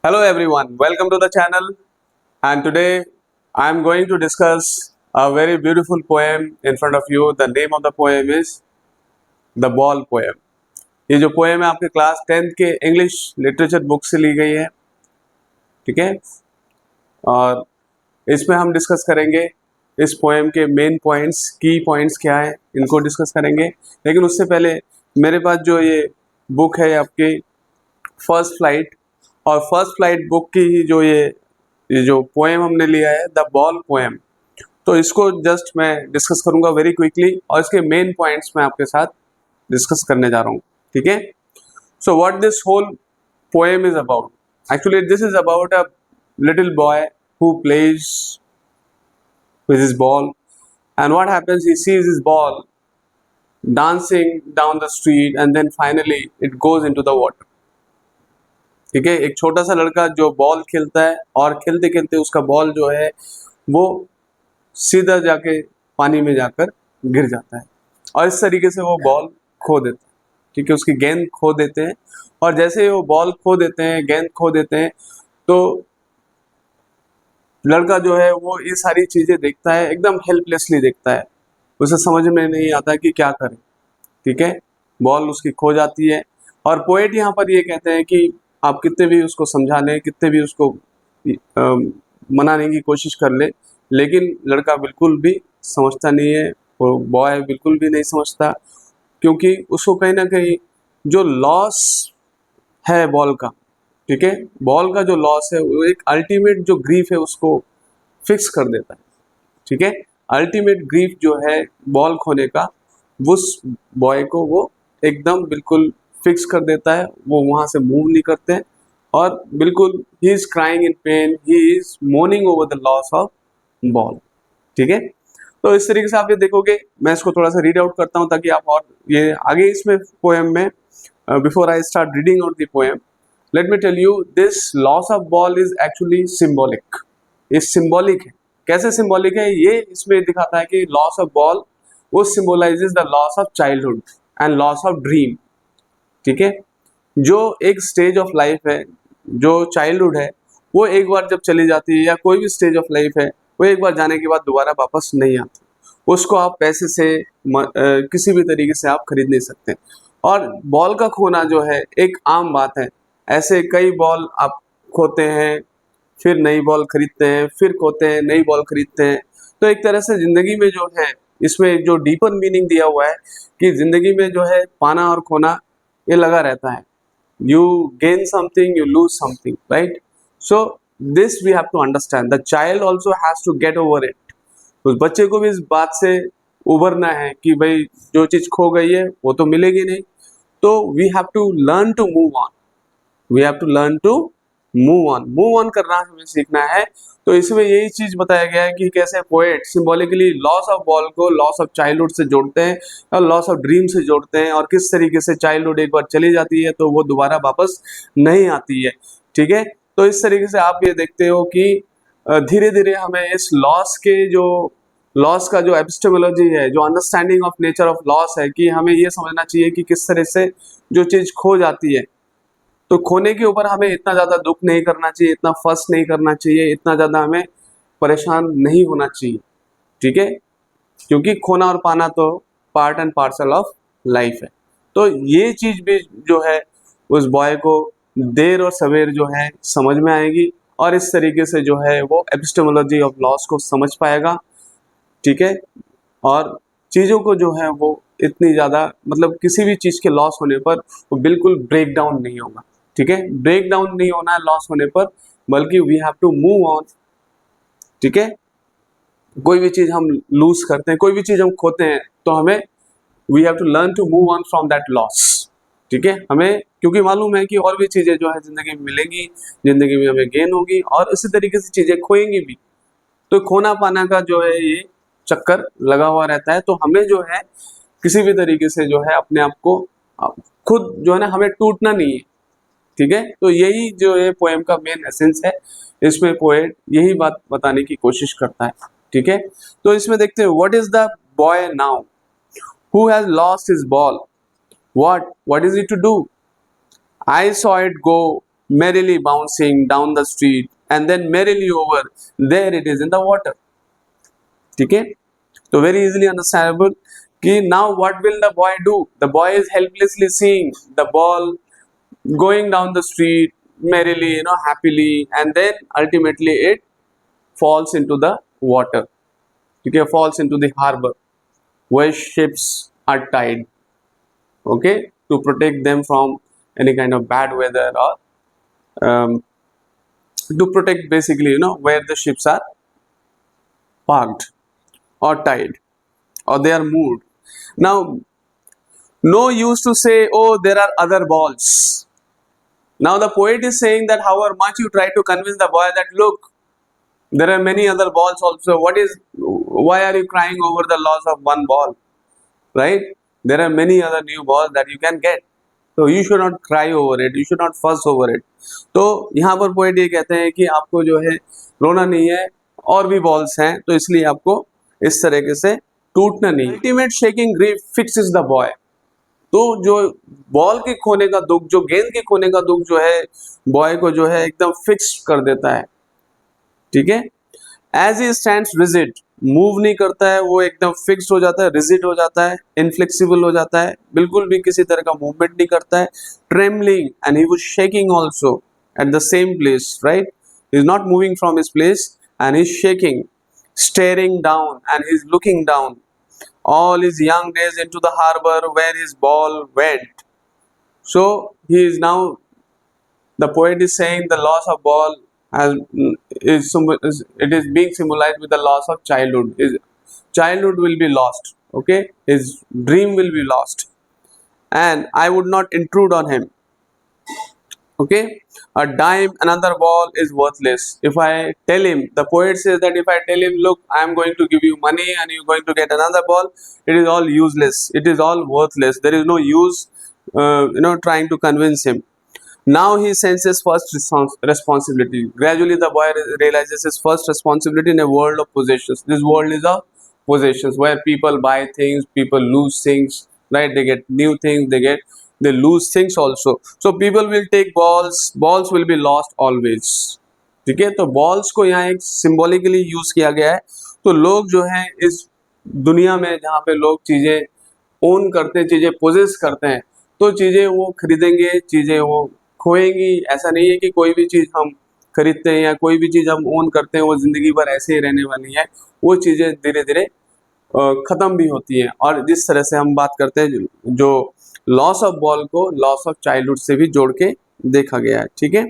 Hello everyone, welcome to the channel, and today I am going to discuss a very beautiful poem in front of you. The name of the poem is The Ball Poem. ये जो poem है आपके class 10th के English literature book से ली गई है, ठीक है। और इसमें हम डिस्कस करेंगे इस पोएम के मेन पॉइंट्स, की पॉइंट्स क्या है, इनको डिस्कस करेंगे। लेकिन उससे पहले मेरे पास जो ये बुक है आपकी फर्स्ट फ्लाइट, और फर्स्ट फ्लाइट बुक की ही जो ये जो पोएम हमने लिया है द बॉल पोएम, तो इसको जस्ट मैं डिस्कस करूंगा वेरी क्विकली, और इसके मेन पॉइंट्स मैं आपके साथ डिस्कस करने जा रहा हूँ, ठीक है। So what this whole poem is about, actually this is about a little boy who plays with his ball, and what happens, he sees his ball dancing down the street and then finally it goes into the water, ठीक है। एक छोटा सा लड़का जो ball खेलता है और खेलते खेलते उसका बॉल जो है वो सीधा जाके पानी में जाकर गिर जाता है, और इस तरीके से वो बॉल खो देता है, ठीक है। उसकी गेंद खो देते हैं, और जैसे वो बॉल खो देते हैं, गेंद खो देते हैं, तो लड़का जो है वो ये सारी चीजें देखता है, एकदम हेल्पलेसली देखता है, उसे समझ में नहीं आता कि क्या करे, ठीक है। बॉल उसकी खो जाती है, और पोएट यहाँ पर ये कहते हैं कि आप कितने भी उसको समझा लें, कितने भी उसको मनाने की कोशिश कर ले, लेकिन लड़का बिल्कुल भी समझता नहीं है, वो बॉय बिल्कुल भी नहीं समझता, क्योंकि उसको कहीं ना कहीं जो लॉस है बॉल का, ठीक है, बॉल का जो लॉस है वो एक अल्टीमेट जो ग्रीफ है उसको फिक्स कर देता है, ठीक है। अल्टीमेट ग्रीफ जो है बॉल खोने का, उस बॉय को वो एकदम बिल्कुल फिक्स कर देता है, वो वहां से मूव नहीं करते हैं, और बिल्कुल he is crying in pen, he is morning over the loss of ball, ठीक है। तो इस तरीके से आप ये देखोगे, मैं इसको थोड़ा सा रीड आउट करता हूँ ताकि आप और ये आगे इसमें पोएम में, before I start reading out the poem, let me tell you this loss of ball is actually symbolic. ये सिंबॉलिक है। कैसे सिंबॉलिक है, ये इसमें दिखाता है कि लॉस ऑफ बॉल वो symbolises the loss of childhood and loss of dream, ठीक है। जो एक स्टेज ऑफ लाइफ है, जो चाइल्डहुड है, वो एक बार जब चली जाती है, या कोई भी स्टेज ऑफ लाइफ है, वो एक बार जाने के बाद दोबारा वापस नहीं आती, उसको आप पैसे से किसी भी तरीके से आप खरीद नहीं सकते। और बॉल का खोना जो है एक आम बात है, ऐसे कई बॉल आप खोते हैं, फिर नई बॉल खरीदते हैं, फिर खोते हैं, नई बॉल खरीदते हैं। तो एक तरह से जिंदगी में जो है, इसमें जो डीपर मीनिंग दिया हुआ है कि जिंदगी में जो है पाना और खोना ये लगा रहता है। You gain something, you lose something, right. So this we have to understand, the child also has to get over it. उस बच्चे को भी इस बात से उबरना है कि भाई जो चीज खो गई है वो तो मिलेगी नहीं, तो we have to learn to move on, we have to learn to move on करना हमें सीखना है। तो इसमें यही चीज बताया गया है कि कैसे poet symbolically loss of ball को लॉस ऑफ चाइल्डहुड से जोड़ते हैं, और लॉस ऑफ ड्रीम से जोड़ते हैं, और किस तरीके से चाइल्डहुड एक बार चली जाती है तो वो दोबारा वापस नहीं आती है, ठीक है। तो इस तरीके से आप ये देखते हो कि धीरे धीरे हमें इस लॉस के जो लॉस का जो एपिस्टेमोलॉजी है, जो understanding of nature of loss है, कि हमें ये समझना चाहिए कि किस तरह से जो चीज खो जाती है, तो खोने के ऊपर हमें इतना ज़्यादा दुख नहीं करना चाहिए, इतना फर्स्ट नहीं करना चाहिए, इतना ज़्यादा हमें परेशान नहीं होना चाहिए, ठीक है, क्योंकि खोना और पाना तो part and parcel of life है। तो ये चीज़ भी जो है उस बॉय को देर और सवेर जो है समझ में आएगी, और इस तरीके से जो है वो एपिस्टेमोलॉजी ऑफ लॉस को समझ पाएगा, ठीक है। और चीज़ों को जो है वो इतनी ज़्यादा, मतलब किसी भी चीज़ के लॉस होने पर वो बिल्कुल ब्रेक डाउन नहीं होगा, ठीक है। ब्रेक डाउन नहीं होना है लॉस होने पर, बल्कि we have to move on, ठीक है। कोई भी चीज हम लूज करते हैं, कोई भी चीज हम खोते हैं, तो हमें we have to learn to move on from that loss, ठीक है। हमें क्योंकि मालूम है कि और भी चीजें जो है जिंदगी में मिलेंगी, जिंदगी में हमें गेन होगी, और इसी तरीके से चीजें खोएंगी भी। तो खोना पाना का जो है ये चक्कर लगा हुआ रहता है, तो हमें जो है किसी भी तरीके से जो है अपने आप को खुद जो है ना, हमें टूटना नहीं है, ठीक है। तो यही जो है पोएम का मेन एसेंस है, इसमें पोएट यही बात बताने की कोशिश करता है, ठीक है। तो इसमें देखते हैं, what is the boy now who has lost his ball, what is it to do, I saw it go merrily bouncing down the street and then merrily over, there it is in the water. ठीक है, तो very easily understandable कि now what will the boy do? The boy is helplessly seeing the ball going down the street merrily, happily, and then ultimately it falls into the water. Okay, falls into the harbor where ships are tied. Okay, to protect them from any kind of bad weather, or to protect basically, where the ships are parked or tied or they are moved. Now, no use to say, oh, there are other balls. Now the poet is saying that however much you try to convince the boy that look, there are many other balls also. Why are you crying over the loss of one ball? Right? There are many other new balls that you can get. So you should not cry over it. You should not fuss over it. तो यहाँ पर poet ये कहते हैं कि आपको जो है रोना नहीं है, और भी बॉल्स हैं, तो इसलिए आपको इस तरीके से टूटना नहीं है. Ultimate shaking grief fixes the boy. तो जो बॉल के खोने का दुख, जो गेंद के खोने का दुख जो है बॉय को जो है एकदम फिक्स कर देता है. ठीक है, as he stands rigid, move नहीं करता है, वो एकदम फिक्स हो जाता है, रिजिड हो जाता है, इनफ्लेक्सिबल हो जाता है, बिल्कुल भी किसी तरह का मूवमेंट नहीं करता है. Trembling and he was shaking also at the same place, right. He is not moving from his place and he is shaking, staring down, and he's looking down all his young days into the harbor where his ball went. So he is now, the poet is saying the loss of ball it is being symbolized with the loss of childhood. His childhood will be lost. Okay, his dream will be lost, and I would not intrude on him. Okay, a dime, another ball is worthless. If I tell him, the poet says that if I tell him, look, I am going to give you money and you're going to get another ball, it is all useless. It is all worthless. There is no use, trying to convince him. Now he senses first responsibility. Gradually, the boy realizes his first responsibility in a world of possessions. This world is of possessions where people buy things, people lose things, right? They get new things, they lose things also. So people will take balls will be lost always. ठीक है, तो balls को यहाँ एक symbolically use किया गया है. तो लोग जो हैं इस दुनिया में जहाँ पे लोग चीजें ओन करते हैं, चीजें पोजेस करते हैं, तो चीजें वो खरीदेंगे, चीजें वो खोएंगी. ऐसा नहीं है कि कोई भी चीज हम खरीदते हैं या कोई भी चीज हम ओन करते हैं वो जिंदगी भर ऐसे ही रहने वाली है. वो चीजें धीरे धीरे खत्म भी होती हैं. और जिस तरह से हम बात करते हैं, जो लॉस ऑफ बॉल को लॉस ऑफ चाइल्डहुड से भी जोड़ के देखा गया है. ठीक है,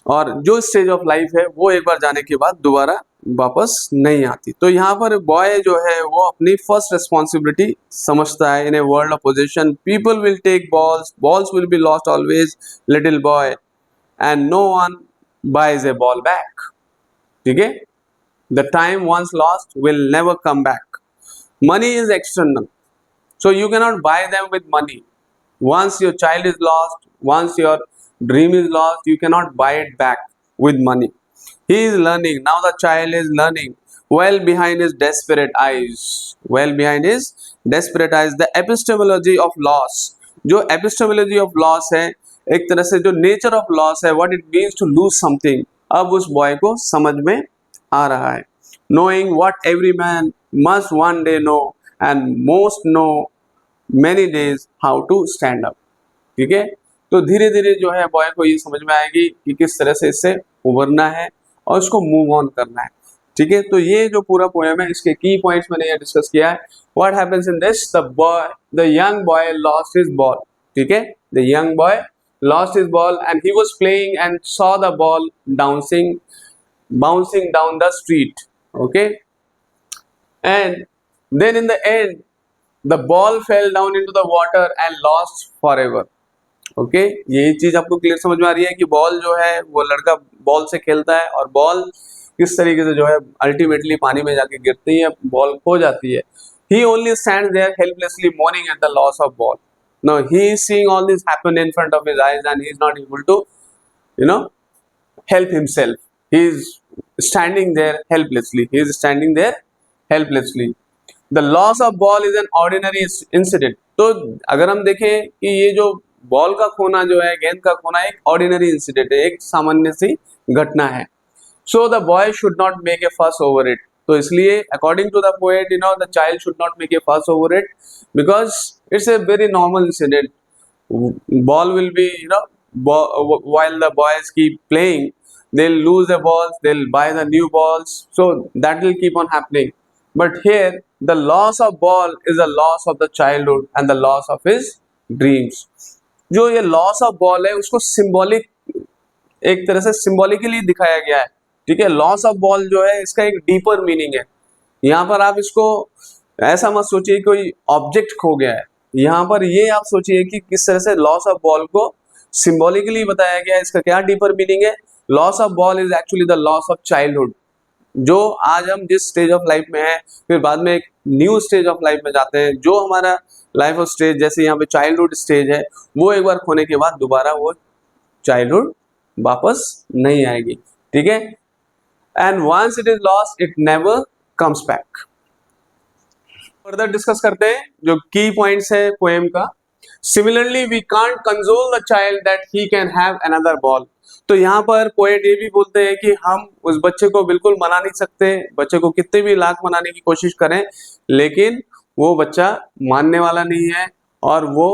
और जो स्टेज ऑफ लाइफ है वो एक बार जाने के बाद दोबारा वापस नहीं आती. तो यहाँ पर बॉय जो है वो अपनी फर्स्ट रिस्पॉन्सिबिलिटी समझता है. In a world of position people will take balls will be lost always, little boy, and no one buys a ball back. ठीक है, the time once lost will never come back. Money is external, so you cannot buy them with money. Once your child is lost, once your dream is lost, you cannot buy it back with money. He is learning. Now the child is learning well behind his desperate eyes. Well behind his desperate eyes. The epistemology of loss. जो epistemology of loss है, एक तरह से जो nature of loss है, what it means to lose something, अब उस boy को समझ में आ रहा है. Knowing what every man must one day know, and most know many days how to stand up. ठीक है, तो धीरे धीरे जो है बॉय को ये समझ में आएगी कि किस तरह से इससे उभरना है और उसको मूव ऑन करना है. ठीक है, तो ये जो पूरा पोएम है इसके की पॉइंट्स मैंने ये डिस्कस किया है. What happens in this, the young boy lost his ball. ठीक है, the young boy lost his ball and he was playing and saw the ball bouncing down the street. Okay, and then in the end the ball fell down into the water and lost forever. Okay, यही चीज आपको clear समझ में आ रही है कि ball जो है वो लड़का बॉल से खेलता है और बॉल किस तरीके से जो है अल्टीमेटली पानी में जाके गिरती है, बॉल खो जाती है. He only stands there helplessly mourning at the loss of ball. Now he is seeing all this happen in front of his eyes and he is not able to help himself. He is standing there helplessly. He is standing there helplessly. The loss of ball is an ordinary incident. तो अगर हम देखें कि ये जो ball का खोना जो है, गेंद का खोना एक ऑर्डिनरी इंसिडेंट है, एक सामान्य सी घटना है। So the boy should not make a fuss over it. तो इसलिए according to the poet, the child should not make a fuss over it because it's a very normal incident. Ball will be, while the boys keep playing, they'll lose the balls, they'll buy the new balls, so that will keep on happening. But here the loss of ball is a loss of the childhood and the loss of his dreams. जो ये loss of ball है उसको symbolic, एक तरह से symbolically दिखाया गया है, ठीक है। लॉस ऑफ बॉल जो है इसका एक डीपर मीनिंग है। यहाँ पर आप इसको ऐसा मत सोचिए कोई ऑब्जेक्ट खो गया है, यहाँ पर ये आप सोचिए कि किस तरह से लॉस ऑफ बॉल को सिंबॉलिकली बताया गया है। इसका क्या डीपर मीनिंग है? Loss of ball is actually the loss of childhood. जो आज हम जिस स्टेज ऑफ लाइफ में है, फिर बाद में एक न्यू स्टेज ऑफ लाइफ में जाते हैं, जो हमारा लाइफ ऑफ स्टेज जैसे यहाँ पे चाइल्डहुड स्टेज है, वो एक बार खोने के बाद दोबारा वो चाइल्डहुड वापस नहीं आएगी, ठीक है। And once it is lost it never comes back. Further discuss करते हैं जो की पॉइंट्स है पोएम का। Similarly we can't console the child that he can have another ball. तो यहाँ पर पोएट ये भी बोलते हैं कि हम उस बच्चे को बिल्कुल मना नहीं सकते, बच्चे को कितने भी लाख मनाने की कोशिश करें, लेकिन वो बच्चा मानने वाला नहीं है और वो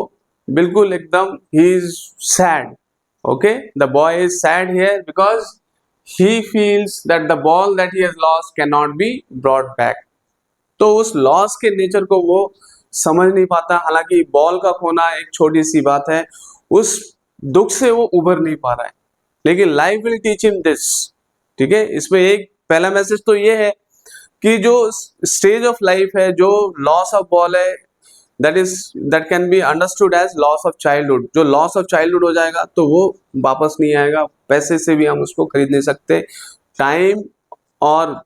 बिल्कुल एकदम he is sad. Okay, the boy is sad here because he feels that the ball that he has lost can not be brought back. तो उस लॉस के नेचर को वो समझ नहीं पाता। हालांकि बॉल का खोना एक छोटी सी बात है, उस दुख से वो उभर नहीं पा रहा है, लेकिन life will teach him this, ठीक है। इसमें एक पहला मैसेज तो ये है कि जो स्टेज ऑफ लाइफ है, जो लॉस ऑफ बॉल है, that can be understood as loss of childhood. जो लॉस ऑफ चाइल्डहुड हो जाएगा तो वो वापस नहीं आएगा, पैसे से भी हम उसको खरीद नहीं सकते। टाइम और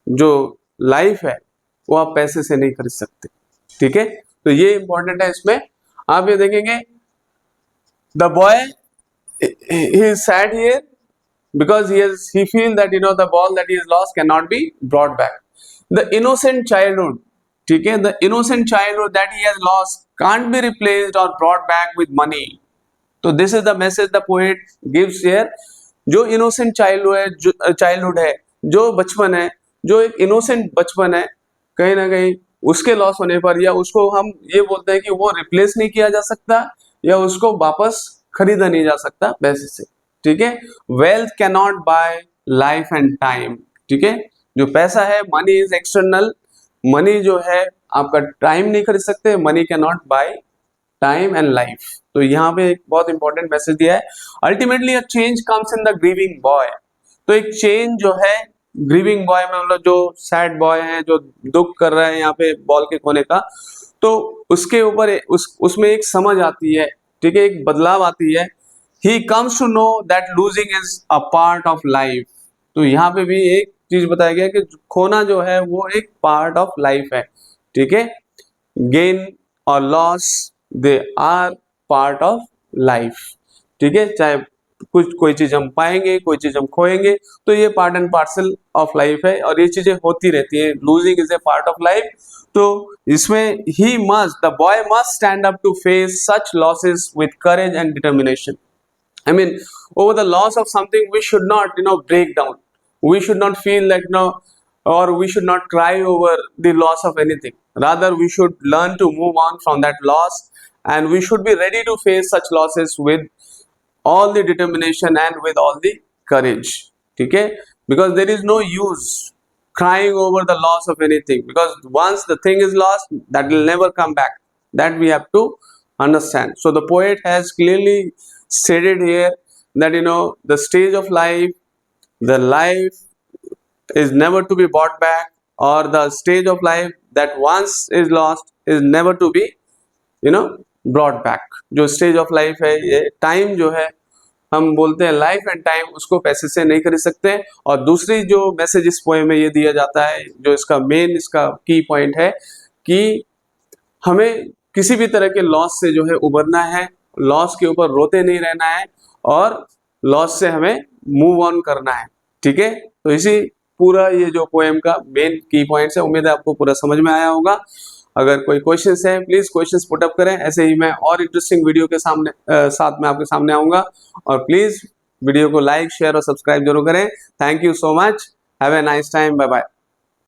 जो लाइफ है वो आप पैसे से नहीं खरीद सकते, ठीक है। तो ये इंपॉर्टेंट है। इसमें आप ये देखेंगे the boy he is sad here because he feel that the ball that he has lost cannot be brought back. The innocent childhood, ठीक है, the innocent childhood that he has lost can't be replaced or brought back with money. तो this is the message the poet gives here. जो innocent childhood है, जो बचपन है, जो एक innocent बचपन है, कहीं ना कहीं उसके लॉस होने पर या उसको हम ये बोलते हैं कि वो रिप्लेस नहीं किया जा सकता या उसको वापस खरीदा नहीं जा सकता पैसे से, ठीक है। Wealth can not bye life and time, ठीक है। जो पैसा है, मनी इज एक्सटर्नल, मनी जो है आपका टाइम नहीं खरीद सकते, money can not by time and life. तो यहाँ पे एक बहुत इंपॉर्टेंट मैसेज दिया है। Ultimately a change comes in the grieving boy. तो एक चेंज जो है ग्रीविंग बॉय में, मतलब जो सैड बॉय है, जो दुख कर रहा है यहाँ पे बॉल के खोने का, तो उसके ऊपर उसमें एक समझ आती है, ठीक है, एक बदलाव आती है। He comes to know that losing is a part of life. तो यहाँ पे भी एक चीज बताया गया कि खोना जो है वो एक पार्ट ऑफ लाइफ है, ठीक है। गेन और loss they are part of life, ठीक है। चाहे कोई चीज हम पाएंगे, कोई चीज हम खोएंगे, तो ये part and parcel of life है और ये चीजें होती रहती है। Losing is a part of life. तो इसमें the boy must stand up to face such losses with courage and determination. I mean, over the loss of something, we should not, break down. We should not feel like, or we should not cry over the loss of anything. Rather, we should learn to move on from that loss, and we should be ready to face such losses with all the determination and with all the courage. Okay? Because there is no use crying over the loss of anything. Because once the thing is lost, that will never come back. That we have to understand. So the poet has clearly stated here that the stage of life, the life is never to be bought back, or the stage of life that once is lost is never to be brought back. जो stage of life है, ये time जो है, हम बोलते हैं life and time, उसको पैसे से नहीं खरीद सकते। और दूसरी जो मैसेज इस पोएम में ये दिया जाता है, जो इसका मेन इसका की पॉइंट है कि हमें किसी भी तरह के लॉस से जो है उबरना है, लॉस के ऊपर रोते नहीं रहना है और लॉस से हमें मूव ऑन करना है, ठीक है। तो इसी पूरा ये जो पोएम का मेन की पॉइंट्स है, उम्मीद है आपको पूरा समझ में आया होगा। अगर कोई क्वेश्चंस है प्लीज क्वेश्चंस पुट अप करें, ऐसे ही मैं और इंटरेस्टिंग वीडियो के साथ में आपके सामने आऊंगा। और प्लीज वीडियो को लाइक शेयर और सब्सक्राइब जरूर करें। Thank you so much, have a nice time, bye bye.